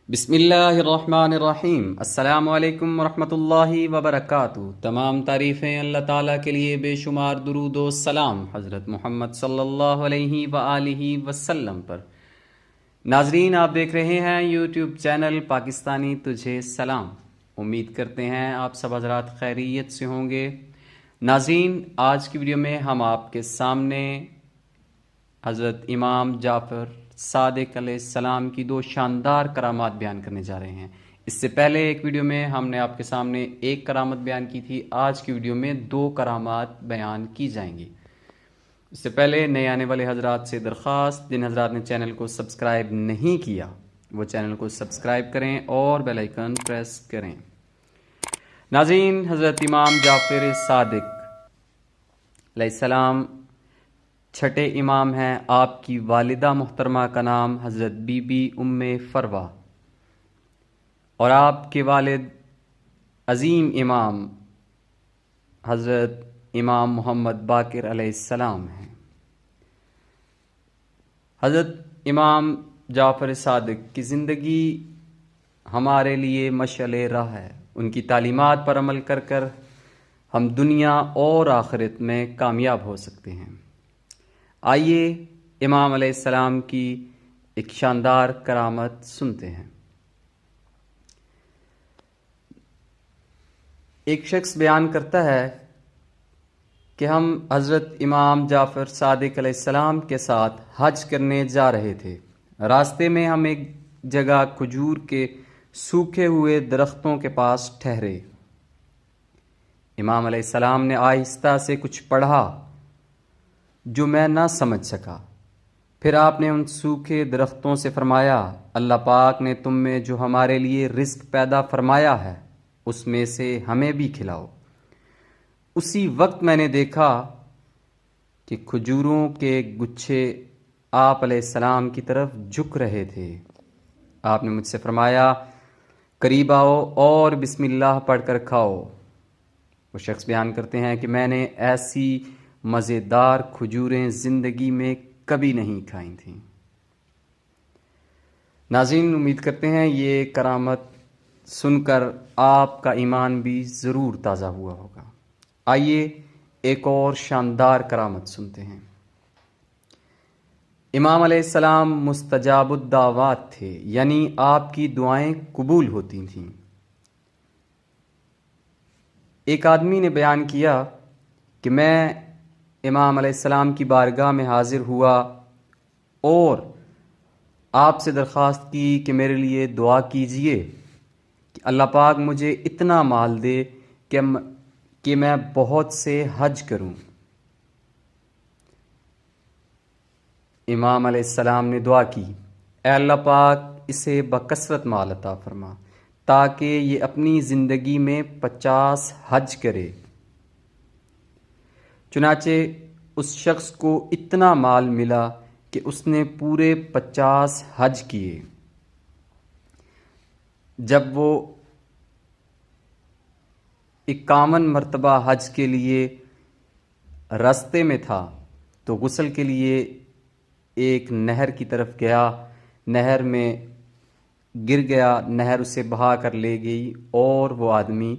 بسم اللہ الرحمن الرحیم۔ السلام علیکم ورحمۃ اللہ وبرکاتہ۔ تمام تعریفیں اللہ تعالیٰ کے لیے، بے شمار درود و سلام حضرت محمد صلی اللہ علیہ وآلہ وسلم پر۔ ناظرین، آپ دیکھ رہے ہیں یوٹیوب چینل پاکستانی تجھے سلام۔ امید کرتے ہیں آپ سب حضرات خیریت سے ہوں گے۔ ناظرین، آج کی ویڈیو میں ہم آپ کے سامنے حضرت امام جعفر صادق علیہ السلام کی دو شاندار کرامات بیان کرنے جا رہے ہیں۔ اس سے پہلے ایک ویڈیو میں ہم نے آپ کے سامنے ایک کرامت بیان کی تھی، آج کی ویڈیو میں دو کرامات بیان کی جائیں گی۔ اس سے پہلے نئے آنے والے حضرات سے درخواست، جن حضرات نے چینل کو سبسکرائب نہیں کیا وہ چینل کو سبسکرائب کریں اور بیل آئیکن پریس کریں۔ ناظرین، حضرت امام جعفر صادق علیہ السلام چھٹے امام ہیں۔ آپ کی والدہ محترمہ کا نام حضرت بی بی ام فروا اور آپ کے والد عظیم امام حضرت امام محمد باقر علیہ السلام ہیں۔ حضرت امام جعفر صادق کی زندگی ہمارے لیے مشعل راہ ہے۔ ان کی تعلیمات پر عمل کر کر ہم دنیا اور آخرت میں کامیاب ہو سکتے ہیں۔ آئیے امام علیہ السلام کی ایک شاندار کرامت سنتے ہیں۔ ایک شخص بیان کرتا ہے کہ ہم حضرت امام جعفر صادق علیہ السلام کے ساتھ حج کرنے جا رہے تھے۔ راستے میں ہم ایک جگہ کھجور کے سوکھے ہوئے درختوں کے پاس ٹھہرے۔ امام علیہ السلام نے آہستہ سے کچھ پڑھا جو میں نہ سمجھ سکا۔ پھر آپ نے ان سوکھے درختوں سے فرمایا، اللہ پاک نے تم میں جو ہمارے لیے رزق پیدا فرمایا ہے اس میں سے ہمیں بھی کھلاؤ۔ اسی وقت میں نے دیکھا کہ کھجوروں کے گچھے آپ علیہ السلام کی طرف جھک رہے تھے۔ آپ نے مجھ سے فرمایا، قریب آؤ اور بسم اللہ پڑھ کر کھاؤ۔ وہ شخص بیان کرتے ہیں کہ میں نے ایسی مزیدار کھجوریں زندگی میں کبھی نہیں کھائی تھیں۔ ناظرین، امید کرتے ہیں یہ کرامت سن کر آپ کا ایمان بھی ضرور تازہ ہوا ہوگا۔ آئیے ایک اور شاندار کرامت سنتے ہیں۔ امام علیہ السلام مستجاب الدعوات تھے، یعنی آپ کی دعائیں قبول ہوتی تھیں۔ ایک آدمی نے بیان کیا کہ میں امام علیہ السلام کی بارگاہ میں حاضر ہوا اور آپ سے درخواست کی کہ میرے لیے دعا کیجئے کہ اللہ پاک مجھے اتنا مال دے کہ میں بہت سے حج کروں۔ امام علیہ السلام نے دعا کی، اے اللہ پاک اسے بکثرت مال عطا فرما تاکہ یہ اپنی زندگی میں 50 حج کرے۔ چنانچہ اس شخص کو اتنا مال ملا کہ اس نے پورے 50 حج کیے۔ جب وہ 51 مرتبہ حج کے لیے راستے میں تھا تو غسل کے لیے ایک نہر کی طرف گیا۔ نہر میں گر گیا، نہر اسے بہا کر لے گئی اور وہ آدمی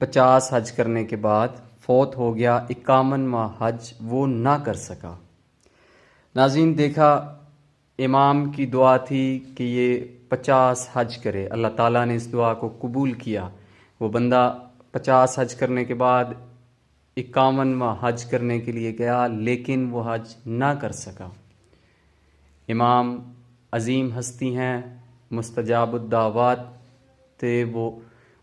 50 حج کرنے کے بعد فوت ہو گیا۔ 51واں حج وہ نہ کر سکا۔ ناظرین، دیکھا امام کی دعا تھی کہ یہ 50 حج کرے، اللہ تعالیٰ نے اس دعا کو قبول کیا۔ وہ بندہ 50 حج کرنے کے بعد 51واں حج کرنے کے لیے گیا لیکن وہ حج نہ کر سکا۔ امام عظیم ہستی ہیں، مستجاب الدعوات تھے، وہ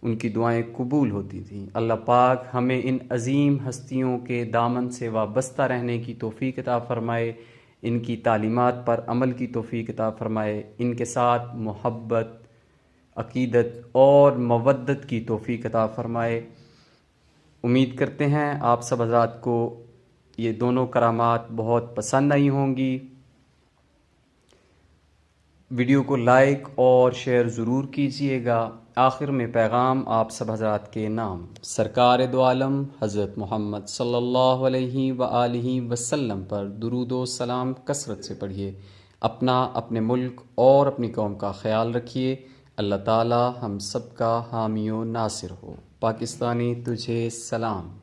ان کی دعائیں قبول ہوتی تھیں۔ اللہ پاک ہمیں ان عظیم ہستیوں کے دامن سے وابستہ رہنے کی توفیق عطا فرمائے، ان کی تعلیمات پر عمل کی توفیق عطا فرمائے، ان کے ساتھ محبت، عقیدت اور مودت کی توفیق عطا فرمائے۔ امید کرتے ہیں آپ سب حضرات کو یہ دونوں کرامات بہت پسند آئی ہوں گی۔ ویڈیو کو لائک اور شیئر ضرور کیجئے گا۔ آخر میں پیغام آپ سب حضرات کے نام سرکار دو عالم حضرت محمد صلی اللہ علیہ وآلہ وسلم پر درود و سلام کثرت سے پڑھیے۔ اپنا، اپنے ملک اور اپنی قوم کا خیال رکھیے۔ اللہ تعالی ہم سب کا حامی و ناصر ہو۔ پاکستانی تجھے سلام۔